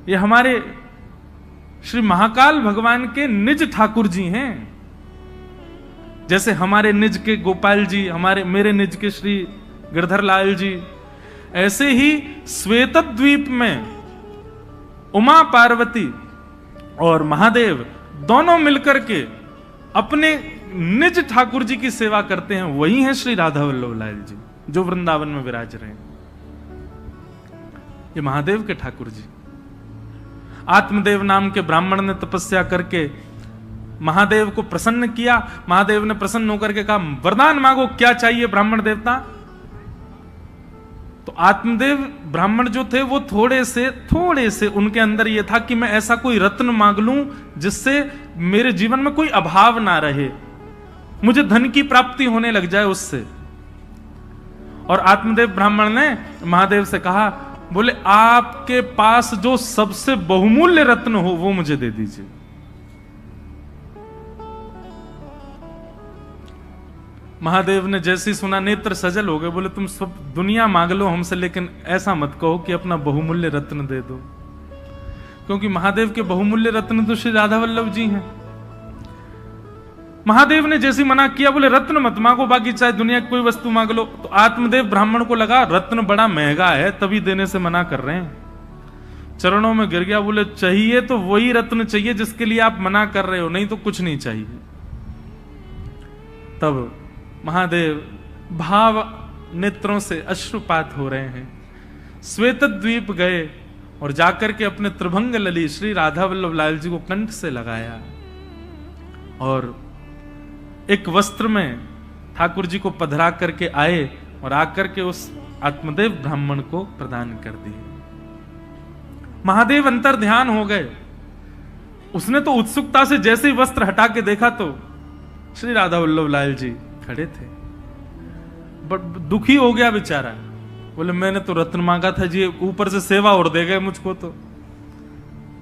ये हमारे श्री महाकाल भगवान के निज ठाकुर जी हैं। जैसे हमारे निज के गोपाल जी, मेरे निज के श्री गिरधर लाल जी, ऐसे ही श्वेतद्वीप में उमा पार्वती और महादेव दोनों मिलकर के अपने निज ठाकुर जी की सेवा करते हैं। वही है श्री राधा वल्लभ लाल जी जो वृंदावन में विराज रहे हैं। ये महादेव के ठाकुर जी। आत्मदेव नाम के ब्राह्मण ने तपस्या करके महादेव को प्रसन्न किया। महादेव ने प्रसन्न होकर के कहा, वरदान मांगो, क्या चाहिए ब्राह्मण देवता। तो आत्मदेव ब्राह्मण जो थे वो थोड़े से उनके अंदर ये था कि मैं ऐसा कोई रत्न मांग लूं जिससे मेरे जीवन में कोई अभाव ना रहे, मुझे धन की प्राप्ति होने लग जाए उससे। और आत्मदेव ब्राह्मण ने महादेव से कहा, बोले आपके पास जो सबसे बहुमूल्य रत्न हो वो मुझे दे दीजिए। महादेव ने जैसे ही सुना नेत्र सजल हो गए, बोले तुम सब दुनिया मांग लो हमसे, लेकिन ऐसा मत कहो कि अपना बहुमूल्य रत्न दे दो, क्योंकि महादेव के बहुमूल्य रत्न तो श्री राधा वल्लभ जी हैं। महादेव ने जैसे मना किया, बोले रत्न मत मांगो, बाकी चाहे दुनिया की कोई वस्तु मांग लो। तो आत्मदेव ब्राह्मण को लगा रत्न बड़ा महंगा है, तभी देने से मना कर रहे हैं। चरणों में गिर गया, बोले चाहिए तो वही रत्न चाहिए जिसके लिए आप मना कर रहे हो, नहीं तो कुछ नहीं चाहिए। तब महादेव भाव नेत्रों से अश्रुपात हो रहे हैं, श्वेतद्वीप गए और जाकर के अपने त्रिभंग लली श्री राधा वल्लभ लाल जी को कंठ से लगाया और एक वस्त्र में ठाकुर जी को पधरा करके आए और आकर के उस आत्मदेव ब्राह्मण को प्रदान कर दिए। महादेव अंतर ध्यान हो गए। उसने तो उत्सुकता से जैसे ही वस्त्र हटा के देखा तो श्री राधा वल्लभ लाल जी खड़े थे। बट दुखी हो गया बेचारा, बोले मैंने तो रत्न मांगा था जी, ऊपर से सेवा और दे गए मुझको, तो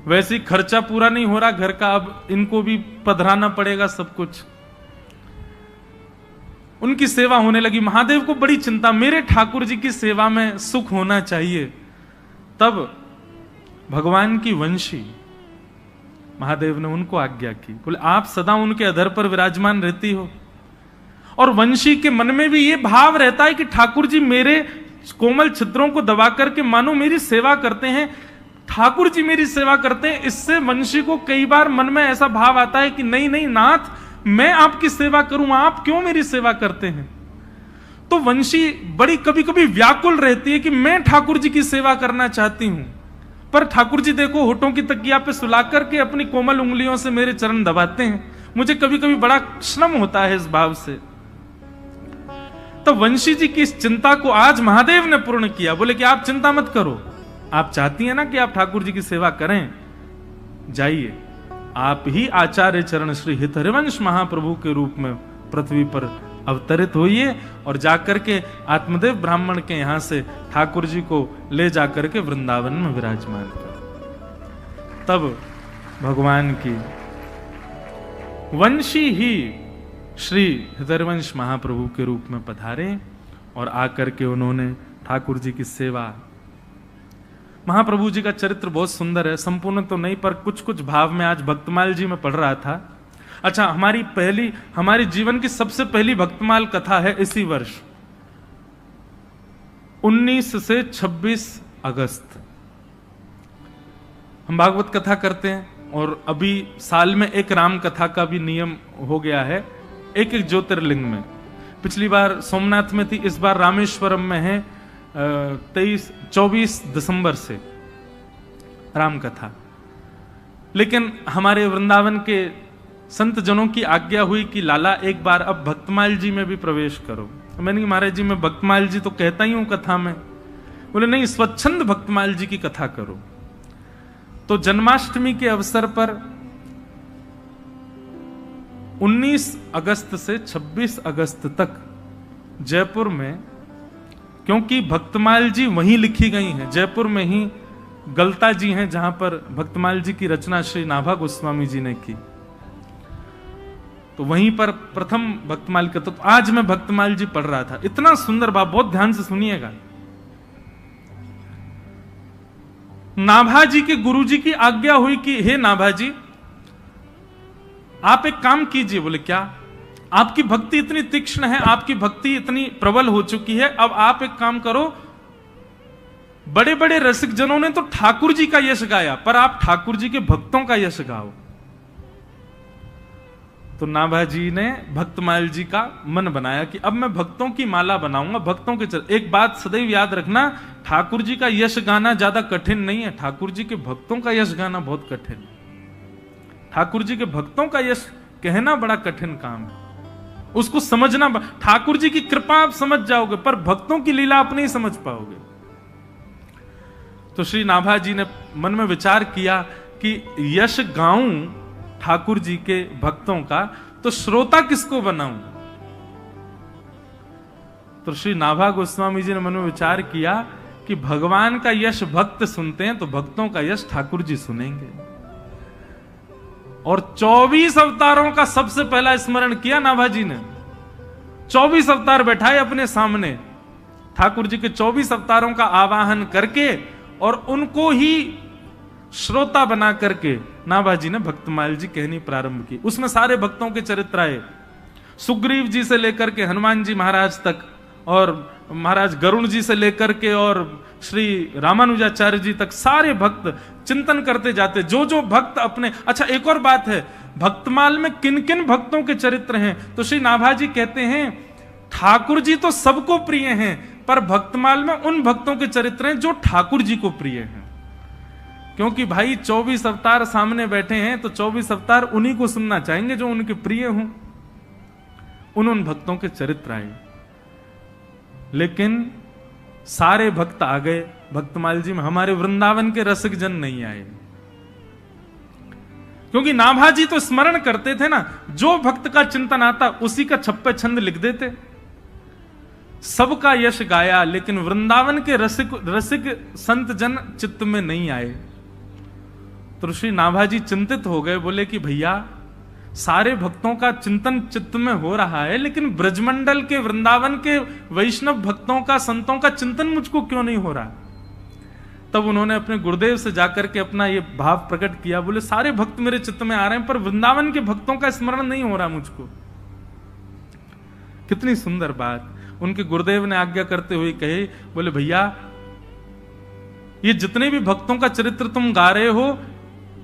वैसे ही खर्चा पूरा नहीं हो रहा घर का, अब इनको भी पधराना पड़ेगा सब कुछ। उनकी सेवा होने लगी। महादेव को बड़ी चिंता, मेरे ठाकुर जी की सेवा में सुख होना चाहिए। तब भगवान की वंशी महादेव ने उनको आज्ञा की, बोले आप सदा उनके अधर पर विराजमान रहती हो। और वंशी के मन में भी ये भाव रहता है कि ठाकुर जी मेरे कोमल छिद्रों को दबा करके मानो मेरी सेवा करते हैं, ठाकुर जी मेरी सेवा करते हैं। इससे वंशी को कई बार मन में ऐसा भाव आता है कि नहीं नहीं नाथ, मैं आपकी सेवा करूं, आप क्यों मेरी सेवा करते हैं। तो वंशी बड़ी कभी कभी व्याकुल रहती है कि मैं ठाकुर जी की सेवा करना चाहती हूं, पर ठाकुर जी देखो होठों की तकिया पे सुला करके अपनी कोमल उंगलियों से मेरे चरण दबाते हैं। मुझे कभी कभी बड़ा श्रम होता है इस भाव से। तो वंशी जी की इस चिंता को आज महादेव ने पूर्ण किया। बोले कि आप चिंता मत करो, आप चाहती हैं ना कि आप ठाकुर जी की सेवा करें, जाइए आप ही आचार्य चरण श्री हित हरिवंश महाप्रभु के रूप में पृथ्वी पर अवतरित होइए और जाकर के आत्मदेव ब्राह्मण के यहां से ठाकुर जी को ले जाकर के वृंदावन में विराजमान कर। तब भगवान की वंशी ही श्री हृदयवंश महाप्रभु के रूप में पधारे और आकर के उन्होंने ठाकुर जी की सेवा। महाप्रभु जी का चरित्र बहुत सुंदर है, संपूर्ण तो नहीं पर कुछ कुछ भाव में आज भक्तमाल जी में पढ़ रहा था। अच्छा, हमारी जीवन की सबसे पहली भक्तमाल कथा है इसी वर्ष 19 से 26 अगस्त हम भागवत कथा करते हैं। और अभी साल में एक राम कथा का भी नियम हो गया है, एक एक ज्योतिर्लिंग में। पिछली बार सोमनाथ में थी, इस बार रामेश्वरम में है 24 दिसंबर से राम कथा। लेकिन हमारे वृंदावन के संत जनों की आज्ञा हुई कि लाला एक बार अब भक्तमाल जी में भी प्रवेश करो। मैंने कहा महाराज जी मैं भक्तमाल जी तो कहता ही हूं कथा में। बोले नहीं, स्वच्छंद भक्तमाल जी की कथा करो। तो जन्माष्टमी के अवसर पर 19 अगस्त से 26 अगस्त तक जयपुर में, क्योंकि भक्तमाल जी वहीं लिखी गई हैं, जयपुर में ही गलता जी हैं जहां पर भक्तमाल जी की रचना श्री नाभा गोस्वामी जी ने की, तो वहीं पर प्रथम भक्तमाल का। तो आज मैं भक्तमाल जी पढ़ रहा था, इतना सुंदर बात, बहुत ध्यान से सुनिएगा। नाभाजी के गुरुजी की आज्ञा हुई कि हे नाभाजी, आप एक काम कीजिए। बोले क्या? आपकी भक्ति इतनी तीक्ष्ण है, आपकी भक्ति इतनी प्रबल हो चुकी है, अब आप एक काम करो, बड़े बड़े रसिक जनों ने तो ठाकुर जी का यश गाया, पर आप ठाकुर जी के भक्तों का यश गाओ। तो नाभाजी ने भक्तमाल जी का मन बनाया कि अब मैं भक्तों की माला बनाऊंगा, भक्तों के एक बात सदैव याद रखना, ठाकुर जी का यश गाना ज्यादा कठिन नहीं है, ठाकुर जी के भक्तों का यश गाना बहुत कठिन है। ठाकुर जी के भक्तों का यश कहना बड़ा कठिन काम है, उसको समझना। ठाकुर जी की कृपा आप समझ जाओगे, पर भक्तों की लीला आप नहीं समझ पाओगे। तो श्री नाभाजी ने मन में विचार किया कि यश गाऊं ठाकुर जी के भक्तों का, तो श्रोता किसको बनाऊं? तो श्री नाभा गोस्वामी जी ने मन में विचार किया कि भगवान का यश भक्त सुनते हैं, तो भक्तों का यश ठाकुर जी सुनेंगे। और 24 अवतारों का सबसे पहला स्मरण किया नाभाजी ने। 24 अवतार बैठाए अपने सामने, ठाकुर जी के 24 अवतारों का आवाहन करके और उनको ही श्रोता बना करके नाभाजी ने भक्तमाल जी कहनी प्रारंभ की। उसमें सारे भक्तों के चरित्र आए, सुग्रीव जी से लेकर के हनुमान जी महाराज तक, और महाराज गरुण जी से लेकर के और श्री रामानुजाचार्य जी तक, सारे भक्त चिंतन करते जाते, जो जो भक्त अपने। अच्छा, एक और बात है, भक्तमाल में किन किन भक्तों के चरित्र हैं? तो श्री नाभाजी कहते हैं ठाकुर जी तो सबको प्रिय हैं, पर भक्तमाल में उन भक्तों के चरित्र हैं जो ठाकुर जी को प्रिय हैं। क्योंकि भाई 24 अवतार सामने बैठे हैं, तो 24 अवतार उन्हीं को सुनना चाहेंगे जो उनके प्रिय हों। उन भक्तों के चरित्र आए, लेकिन सारे भक्त आ गए भक्तमाल जी में, हमारे वृंदावन के रसिक जन नहीं आए। क्योंकि नाभाजी तो स्मरण करते थे ना, जो भक्त का चिंतन आता उसी का छप्पे छंद लिख देते, सबका यश गाया, लेकिन वृंदावन के रसिक संत जन चित्त में नहीं आए। तो श्री नाभाजी चिंतित हो गए, बोले कि भैया सारे भक्तों का चिंतन चित्त में हो रहा है, लेकिन ब्रजमंडल के वृंदावन के वैष्णव भक्तों का, संतों का चिंतन मुझको क्यों नहीं हो रहा? तब उन्होंने अपने गुरुदेव से जाकर के अपना ये भाव प्रकट किया, बोले सारे भक्त मेरे चित्त में आ रहे हैं, पर वृंदावन के भक्तों का स्मरण नहीं हो रहा मुझको। कितनी सुंदर बात! उनके गुरुदेव ने आज्ञा करते हुए कहे, बोले भैया ये जितने भी भक्तों का चरित्र तुम गा रहे हो,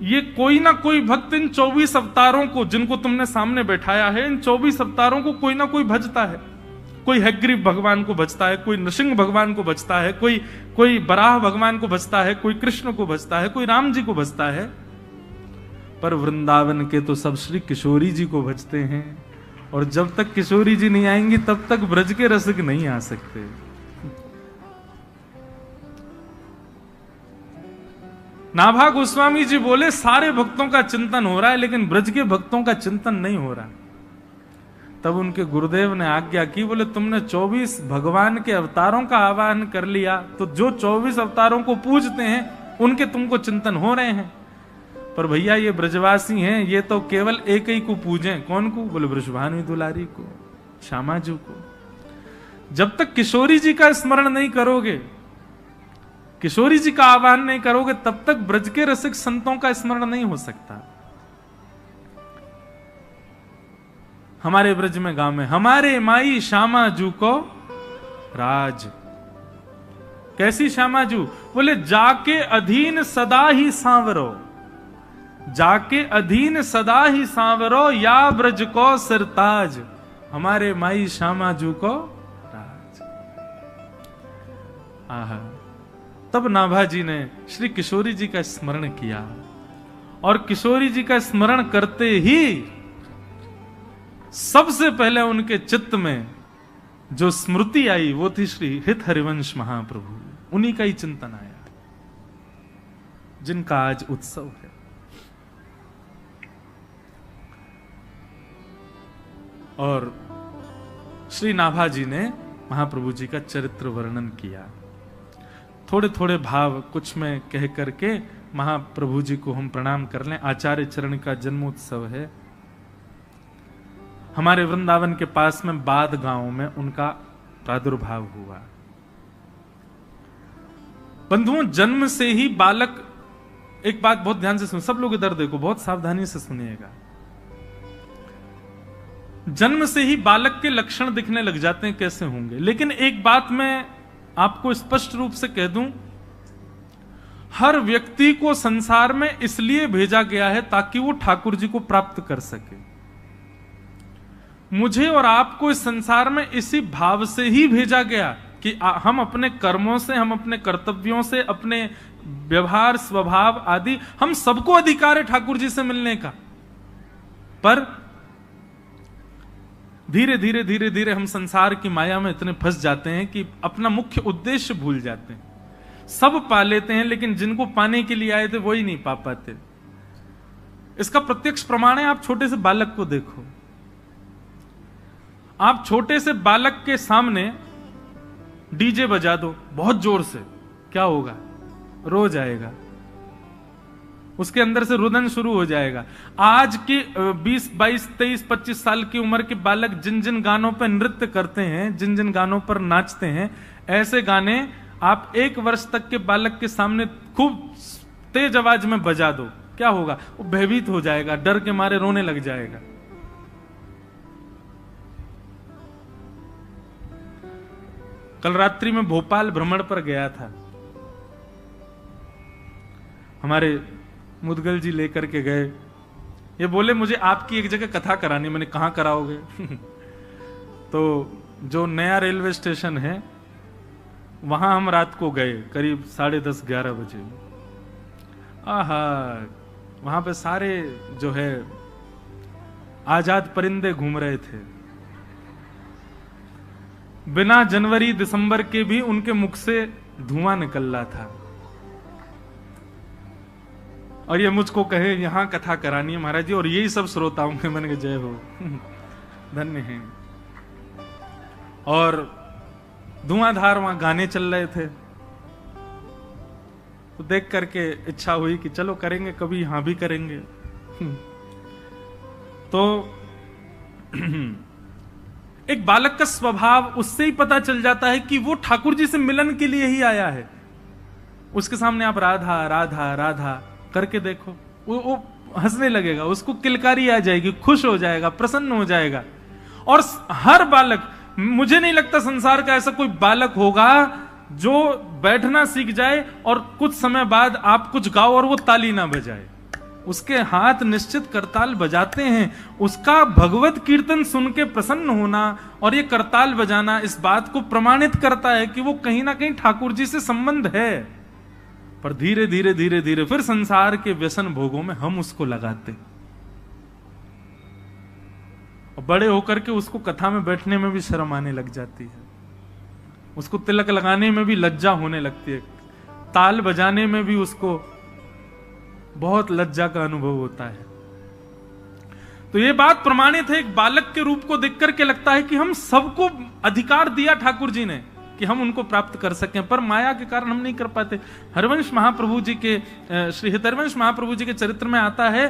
ये कोई ना कोई भक्त इन 24 अवतारों को, जिनको तुमने सामने बैठाया है, इन 24 अवतारों को कोई ना कोई भजता है। कोई हयग्रीव भगवान को भजता है, कोई नृसिंह भगवान को भजता है, कोई बराह भगवान को भजता है, कोई कृष्ण को भजता है, कोई राम जी को भजता है। पर वृंदावन के तो सब श्री किशोरी जी को भजते हैं, और जब तक किशोरी जी नहीं आएंगी तब तक ब्रज के रसिक नहीं आ सकते। नाभा गोस्वामी जी बोले सारे भक्तों का चिंतन हो रहा है, लेकिन ब्रज के भक्तों का चिंतन नहीं हो रहा। तब उनके गुरुदेव ने आज्ञा की, बोले तुमने 24 भगवान के अवतारों का आवाहन कर लिया, तो जो 24 अवतारों को पूजते हैं उनके तुमको चिंतन हो रहे हैं, पर भैया ये ब्रजवासी हैं, ये तो केवल एक ही को पूजें। कौन को? बोले ब्रजभानु दुलारी को, श्यामाजू को। जब तक किशोरी जी का स्मरण नहीं करोगे, किशोरी जी का आह्वान नहीं करोगे, तब तक ब्रज के रसिक संतों का स्मरण नहीं हो सकता। हमारे ब्रज में गांव में हमारे माई श्यामाजू को राज। कैसी श्यामाजू? बोले जाके अधीन सदा ही सांवरो, जाके अधीन सदा ही सांवरो, या ब्रज को सिरताज। हमारे माई श्यामाजू को राज। आहा! तब नाभाजी ने श्री किशोरी जी का स्मरण किया, और किशोरी जी का स्मरण करते ही सबसे पहले उनके चित्त में जो स्मृति आई वो थी श्री हित हरिवंश महाप्रभु। उन्हीं का ही चिंतन आया, जिनका आज उत्सव है। और श्री नाभाजी ने महाप्रभु जी का चरित्र वर्णन किया। थोड़े थोड़े भाव कुछ में कह करके महाप्रभु जी को हम प्रणाम कर लें। आचार्य चरण का जन्मोत्सव है। हमारे वृंदावन के पास में बाद गांव में उनका प्रादुर्भाव हुआ। बंधुओं, जन्म से ही बालक, एक बात बहुत ध्यान से सुनो, सब लोग इधर देखो, बहुत सावधानी से सुनिएगा। जन्म से ही बालक के लक्षण दिखने लग जाते हैं, कैसे होंगे। लेकिन एक बात मैं आपको स्पष्ट रूप से कह दूं, हर व्यक्ति को संसार में इसलिए भेजा गया है ताकि वो ठाकुर जी को प्राप्त कर सके। मुझे और आपको इस संसार में इसी भाव से ही भेजा गया कि हम अपने कर्मों से, हम अपने कर्तव्यों से, अपने व्यवहार, स्वभाव आदि, हम सबको अधिकार है ठाकुर जी से मिलने का। पर धीरे धीरे धीरे धीरे हम संसार की माया में इतने फंस जाते हैं कि अपना मुख्य उद्देश्य भूल जाते हैं। सब पा लेते हैं, लेकिन जिनको पाने के लिए आए थे वही नहीं पा पाते। इसका प्रत्यक्ष प्रमाण है, आप छोटे से बालक को देखो। आप छोटे से बालक के सामने डीजे बजा दो बहुत जोर से, क्या होगा? रो जाएगा, उसके अंदर से रुदन शुरू हो जाएगा। आज के 20, 22, 23, 25 साल की उम्र के बालक जिन जिन गानों पर नृत्य करते हैं, जिन जिन गानों पर नाचते हैं, ऐसे गाने आप 1 वर्ष तक के बालक के सामने खूब तेज आवाज में बजा दो, क्या होगा? वो भयभीत हो जाएगा, डर के मारे रोने लग जाएगा। कल रात्रि में भोपाल भ्रमण पर गया था, हमारे मुदगल जी लेकर के गए। ये बोले मुझे आपकी एक जगह कथा करानी। मैंने कहाँ कराओगे? तो जो नया रेलवे स्टेशन है वहां हम रात को गए, करीब 10:30, 11 बजे। आहा, वहां पे सारे जो है आजाद परिंदे घूम रहे थे। बिना जनवरी दिसंबर के भी उनके मुख से धुआं निकल रहा था। और ये मुझको कहे यहां कथा करानी है महाराज जी, और यही सब श्रोताओं के मन के जय हो, धन्य हैं। और धुआंधार वहां गाने चल रहे थे, तो देख करके इच्छा हुई कि चलो करेंगे, कभी यहां भी करेंगे। तो एक बालक का स्वभाव उससे ही पता चल जाता है कि वो ठाकुर जी से मिलन के लिए ही आया है। उसके सामने आप राधा राधा राधा करके देखो, वो हंसने लगेगा, उसको किलकारी आ जाएगी, खुश हो जाएगा, प्रसन्न हो जाएगा। और हर बालक, मुझे नहीं लगता संसार का ऐसा कोई बालक होगा जो बैठना सीख जाए और कुछ समय बाद आप कुछ गाओ और वो ताली ना बजाए। उसके हाथ निश्चित करताल बजाते हैं। उसका भगवत कीर्तन सुन के प्रसन्न होना और ये करताल बजाना इस बात को प्रमाणित करता है कि वो कहीं ना कहीं ठाकुर जी से संबंध है। पर धीरे धीरे धीरे धीरे फिर संसार के व्यसन भोगों में हम उसको लगाते, और बड़े होकर के उसको कथा में बैठने में भी शर्म आने लग जाती है, उसको तिलक लगाने में भी लज्जा होने लगती है, ताल बजाने में भी उसको बहुत लज्जा का अनुभव होता है। तो ये बात प्रमाणित है, एक बालक के रूप को देख करके लगता है कि हम सबको अधिकार दिया ठाकुर जी ने कि हम उनको प्राप्त कर सकें, पर माया के कारण हम नहीं कर पाते। हरिवंश महाप्रभु जी के, श्री हरिवंश महाप्रभु जी के चरित्र में आता है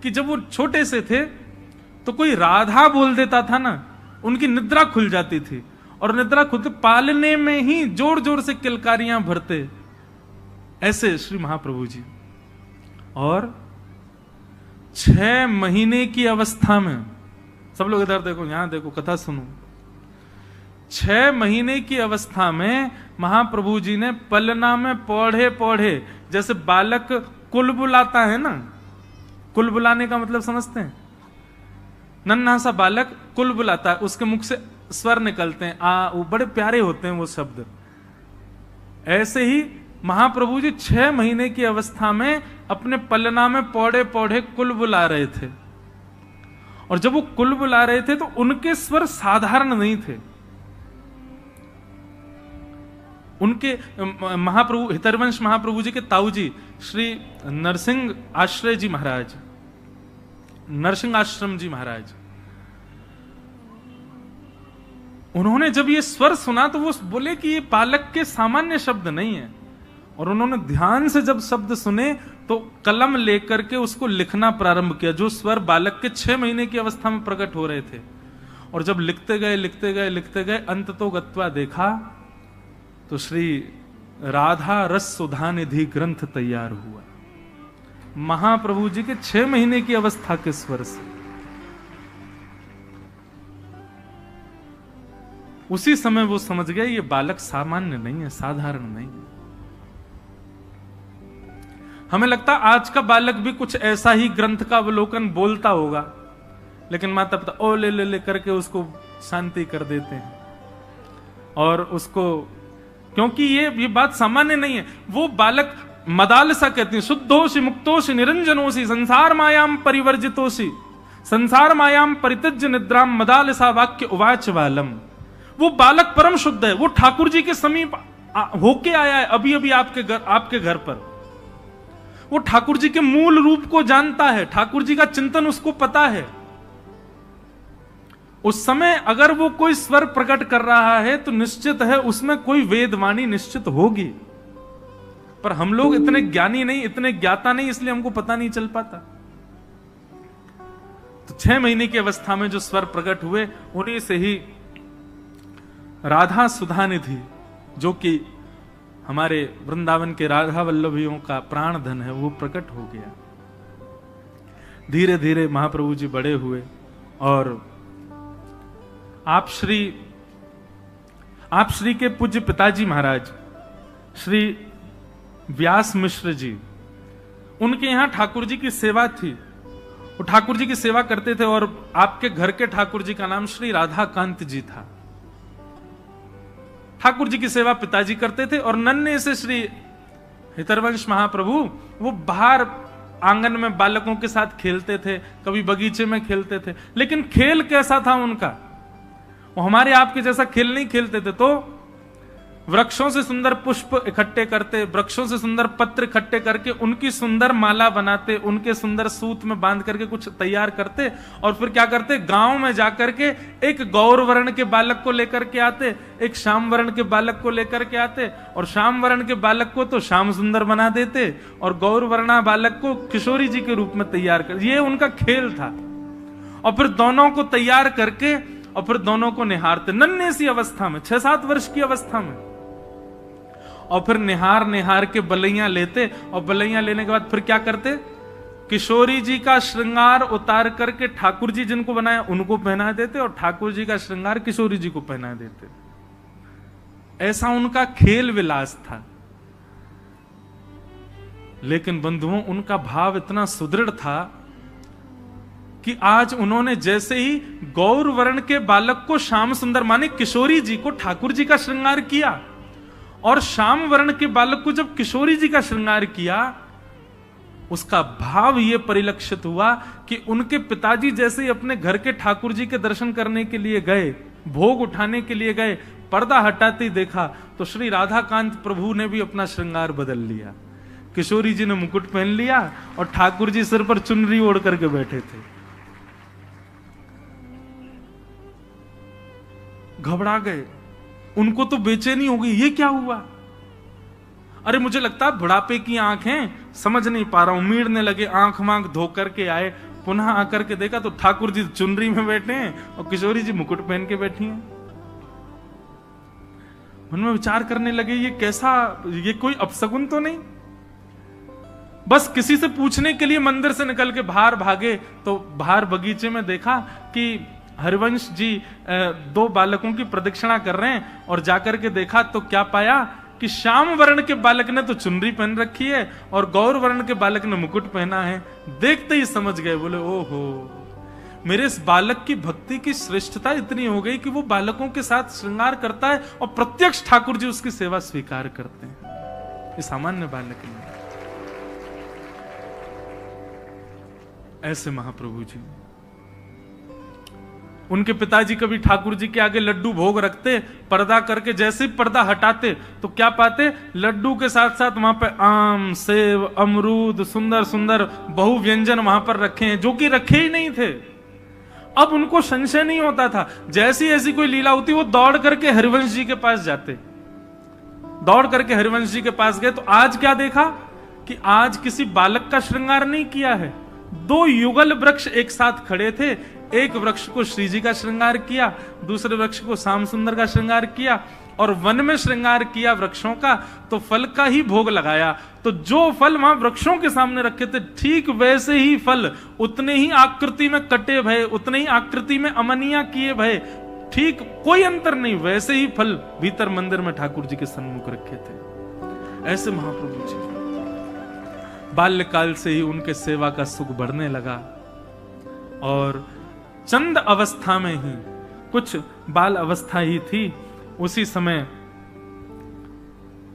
कि जब वो छोटे से थे तो कोई राधा बोल देता था ना, उनकी निद्रा खुल जाती थी, और निद्रा खुलते पालने में ही जोर जोर से किलकारियां भरते, ऐसे श्री महाप्रभु जी। और 6 महीने की अवस्था में, सब लोग इधर देखो, यहां देखो, कथा सुनो। 6 महीने की अवस्था में महाप्रभु जी ने पलना में पौधे पौधे, जैसे बालक कुल बुलाता है ना, कुल बुलाने का मतलब समझते हैं? नन्हा सा बालक कुल बुलाता है, उसके मुख से स्वर निकलते हैं, वो बड़े प्यारे होते हैं वो शब्द। ऐसे ही महाप्रभु जी 6 महीने की अवस्था में अपने पलना में पौधे पौधे कुल बुला रहे थे। और जब वो कुल बुला रहे थे तो उनके स्वर साधारण नहीं थे। उनके महाप्रभु, हितरवंश महाप्रभु जी के ताऊ जी श्री नरसिंह आश्रय जी महाराज, नरसिंह आश्रम जी महाराज, उन्होंने जब ये स्वर सुना तो वो बोले कि ये बालक के सामान्य शब्द नहीं है। और उन्होंने ध्यान से जब शब्द सुने तो कलम लेकर के उसको लिखना प्रारंभ किया, जो स्वर बालक के 6 महीने की अवस्था में प्रकट हो रहे थे। और जब लिखते गए लिखते गए लिखते गए, अंत तो गत्वा देखा तो श्री राधा रस सुधा निधि ग्रंथ तैयार हुआ। महाप्रभु जी के 6 महीने की अवस्था के स्वर से। उसी समय वो समझ गए ये बालक सामान्य नहीं है, साधारण नहीं है। हमें लगता आज का बालक भी कुछ ऐसा ही ग्रंथ का अवलोकन बोलता होगा, लेकिन माता पिता ओ ले ले ले करके उसको शांति कर देते हैं। और उसको, क्योंकि ये बात सामान्य नहीं है। वो बालक मदालसा कहते हैं, शुद्धोषि मुक्तोषि निरंजनोषि संसार मायाम परिवर्जितोषि संसार मायाम परित्यज्य निद्राम मदालसा वाक्य उवाच वालम। वो बालक परम शुद्ध है, वो ठाकुर जी के समीप होके आया है अभी अभी आपके घर पर। वो ठाकुर जी के मूल रूप को जानता है, ठाकुर जी का चिंतन उसको पता है। उस समय अगर वो कोई स्वर प्रकट कर रहा है तो निश्चित है उसमें कोई वेदवाणी निश्चित होगी, पर हम लोग इतने ज्ञानी नहीं, इतने ज्ञाता नहीं, इसलिए हमको पता नहीं चल पाता। तो 6 महीने की अवस्था में जो स्वर प्रकट हुए, उन्हीं से ही राधा सुधा निधि, जो कि हमारे वृंदावन के राधा वल्लभियों का प्राण धन है, वो प्रकट हो गया। धीरे धीरे महाप्रभु जी बड़े हुए और आप श्री के पूज्य पिताजी महाराज श्री व्यास मिश्र जी, उनके यहां ठाकुर जी की सेवा थी। वो ठाकुर जी की सेवा करते थे और आपके घर के ठाकुर जी का नाम श्री राधाकांत जी था। ठाकुर जी की सेवा पिताजी करते थे और नन्हे से श्री हितरवंश महाप्रभु वो बाहर आंगन में बालकों के साथ खेलते थे, कभी बगीचे में खेलते थे। लेकिन खेल कैसा था उनका, वो हमारे आपके जैसा खेल नहीं खेलते थे। तो वृक्षों से सुंदर पुष्प इकट्ठे करते, वृक्षों से सुंदर पत्र इकट्ठे करके उनकी सुंदर माला बनाते, उनके सुंदर सूत में बांध करके कुछ तैयार करते और फिर क्या करते, गांव में जाकर के एक गौर वर्ण के बालक को लेकर के आते, एक श्याम वर्ण के बालक को लेकर के आते और श्याम वर्ण के बालक को तो श्याम सुंदर बना देते और गौर वर्णा बालक को किशोरी जी के रूप में तैयार कर। ये उनका खेल था। और फिर दोनों को तैयार करके और फिर दोनों को निहारते, नन्हे सी अवस्था में, 6-7 वर्ष की अवस्था में। और फिर निहार निहार के बलैयां लेते और बलैयां लेने के बाद फिर क्या करते, किशोरी जी का श्रृंगार उतार करके ठाकुर जी जिनको बनाया उनको पहना देते और ठाकुर जी का श्रृंगार किशोरी जी को पहना देते। ऐसा उनका खेल विलास था। लेकिन बंधुओं, उनका भाव इतना सुदृढ़ था कि आज उन्होंने जैसे ही गौर वर्ण के बालक को श्याम सुंदर माने किशोरी जी को ठाकुर जी का श्रृंगार किया और श्याम वर्ण के बालक को जब किशोरी जी का श्रृंगार किया, उसका भाव यह परिलक्षित हुआ कि उनके पिताजी जैसे ही अपने घर के ठाकुर जी के दर्शन करने के लिए गए, भोग उठाने के लिए गए, पर्दा हटाते ही देखा तो श्री राधाकांत प्रभु ने भी अपना श्रृंगार बदल लिया। किशोरी जी ने मुकुट पहन लिया और ठाकुर जी सिर पर चुनरी ओढ़ करके बैठे थे। घबरा गए, उनको तो बेचैनी हो गई, ये क्या हुआ। अरे मुझे लगता बुढ़ापे की आंखें, समझ नहीं पा रहा हूं। उमीड़ने लगे, आंख मांख धो करके आए, पुनः आकर के देखा तो ठाकुर जी चुनरी में बैठे हैं और किशोरी जी मुकुट पहन के बैठी हैं। मन में विचार करने लगे, ये कैसा, ये कोई अपशगुन तो नहीं। बस किसी से पूछने के लिए मंदिर से निकल के बाहर भागे तो बाहर बगीचे में देखा कि हरिवंश जी 2 बालकों की प्रदक्षिणा कर रहे हैं और जाकर के देखा तो क्या पाया कि श्याम वर्ण के बालक ने तो चुनरी पहन रखी है और गौर वर्ण के बालक ने मुकुट पहना है। देखते ही समझ गए, बोले ओहो, मेरे इस बालक की भक्ति की श्रेष्ठता इतनी हो गई कि वो बालकों के साथ श्रृंगार करता है और प्रत्यक्ष ठाकुर जी उसकी सेवा स्वीकार करते हैं। ये सामान्य बालक नहीं। ऐसे महाप्रभु जी, उनके पिताजी कभी ठाकुर जी के आगे लड्डू भोग रखते, पर्दा करके जैसे ही पर्दा हटाते तो क्या पाते, लड्डू के साथ साथ वहां पे आम, सेब, अमरूद, सुंदर सुंदर बहु व्यंजन वहां पर रखे हैं जो कि रखे ही नहीं थे। अब उनको संशय नहीं होता था, जैसी ऐसी कोई लीला होती वो दौड़ करके हरिवंश जी के पास जाते। दौड़ करके हरिवंश जी के पास गए तो आज क्या देखा कि आज किसी बालक का श्रृंगार नहीं किया है। 2 युगल वृक्ष एक साथ खड़े थे, एक वृक्ष को श्री जी का श्रृंगार किया, दूसरे वृक्ष को श्याम सुंदर का श्रृंगार किया और वन में श्रृंगार किया वृक्षों का, तो फल का ही भोग लगाया। तो जो फल वहां वृक्षों के सामने रखे थे, ठीक वैसे ही फल उतने ही आकृति में कटे भये, उतने ही आकृति में अमनिया किए भये, ठीक कोई अंतर नहीं, वैसे ही फल भीतर मंदिर में ठाकुर जी के सन्मुख रखे थे। ऐसे महाप्रभु जी बाल्यकाल से ही उनके सेवा का सुख बढ़ने लगा, और चंद अवस्था में ही, कुछ बाल अवस्था ही थी, उसी समय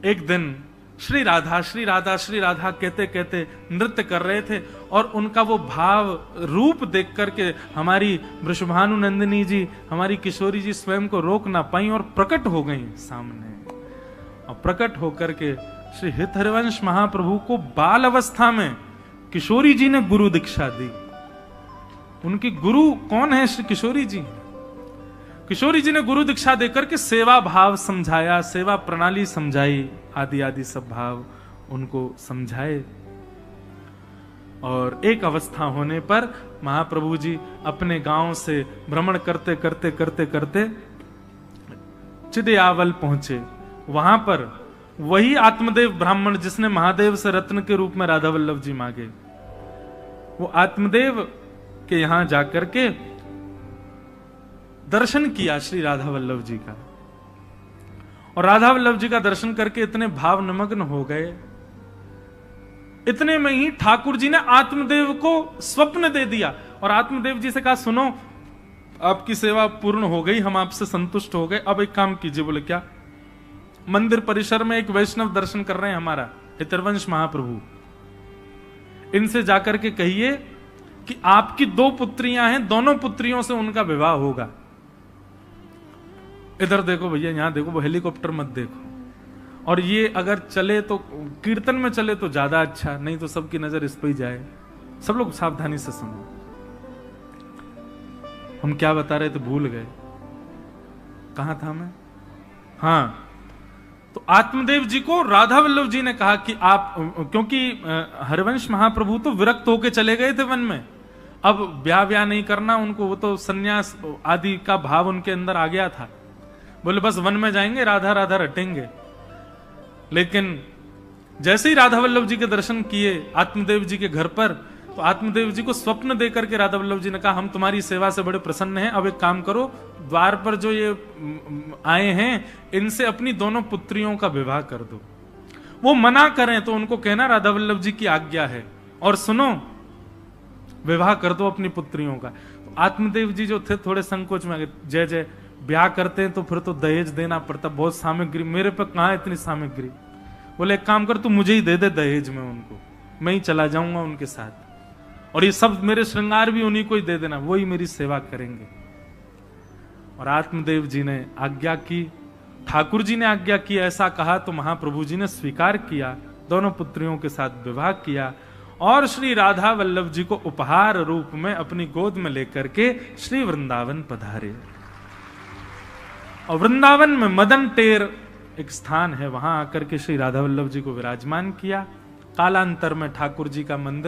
एक दिन श्री राधा श्री राधा श्री राधा कहते कहते नृत्य कर रहे थे, और उनका वो भाव रूप देख करके हमारी वृषभानु नंदिनी जी, हमारी किशोरी जी स्वयं को रोक ना पाई और प्रकट हो गई सामने। और प्रकट होकर के श्री हित हरिवंश महाप्रभु को बाल अवस्था में किशोरी जी ने गुरु दीक्षा दी। उनकी गुरु कौन है? श्री किशोरी जी। किशोरी जी ने गुरु दीक्षा देकर के सेवा भाव समझाया, सेवा प्रणाली समझाई, आदि आदि सब भाव उनको समझाए। और एक अवस्था होने पर महाप्रभु जी अपने गांव से भ्रमण करते करते करते करते चिदयावल पहुंचे। वहां पर वही आत्मदेव ब्राह्मण जिसने महादेव से रत्न के रूप में राधा वल्लभ जी मांगे, वो आत्मदेव के यहां जाकर के दर्शन किया श्री राधा वल्लभ जी का, और राधा वल्लभ जी का दर्शन करके इतने भाव निमग्न हो गए, इतने में ही ठाकुर जी ने आत्मदेव को स्वप्न दे दिया और आत्मदेव जी से कहा, सुनो आपकी सेवा पूर्ण हो गई, हम आपसे संतुष्ट हो गए, अब एक काम कीजिए। बोले क्या? मंदिर परिसर में एक वैष्णव दर्शन कर रहे हैं हमारा हितरवंश महाप्रभु, इनसे जाकर के कहिए कि आपकी 2 पुत्रियां हैं, दोनों पुत्रियों से उनका विवाह होगा। इधर देखो भैया, यहां देखो, वो हेलीकॉप्टर मत देखो, और ये अगर चले तो कीर्तन में चले तो ज्यादा अच्छा, नहीं तो सबकी नजर इस पर ही जाए। सब लोग सावधानी से सुनो। हम क्या बता रहे थे, भूल गए, कहां था मैं? हाँ, तो आत्मदेव जी को राधा वल्लभ जी ने कहा कि आप, क्योंकि हरिवंश महाप्रभु तो विरक्त होके चले गए थे वन में, अब ब्याह नहीं करना उनको, वो तो सन्यास आदि का भाव उनके अंदर आ गया था। बोले बस वन में जाएंगे, राधा राधा रटेंगे। लेकिन जैसे ही राधा वल्लभ जी के दर्शन किए आत्मदेव जी के घर पर, तो आत्मदेव जी को स्वप्न देकर के राधा वल्लभ जी ने कहा, हम तुम्हारी सेवा से बड़े प्रसन्न हैं, अब एक काम करो, द्वार पर जो ये आए हैं इनसे अपनी दोनों पुत्रियों का विवाह कर दो। वो मना करें तो उनको कहना राधा वल्लभ जी की आज्ञा है, और सुनो विवाह कर दो अपनी पुत्रियों का। तो आत्मदेव जी जो थे थोड़े संकोच में आ गए, जय जय, ब्याह करते हैं तो फिर तो दहेज देना पड़ता, बहुत सामग्री, मेरे पे कहां इतनी सामग्री। बोले एक काम कर, तू मुझे ही दे दे दहेज में उनको, मैं ही चला जाऊंगा उनके साथ, और ये सब मेरे श्रृंगार भी उन्हीं को ही दे देना, वही मेरी सेवा करेंगे। और आत्मदेव जी ने आज्ञा की, ठाकुर जी ने आज्ञा की, ऐसा कहा तो महाप्रभु जी ने स्वीकार किया, दोनों पुत्रियों के साथ विवाह किया, और श्री राधा वल्लभ जी को उपहार रूप में अपनी गोद में लेकर के श्री वृंदावन पधारे। और वृंदावन में मदन टेर एक स्थान है, वहां आकर के श्री राधा वल्लभ जी को विराजमान किया। कालांतर में ठाकुर जी का मंदिर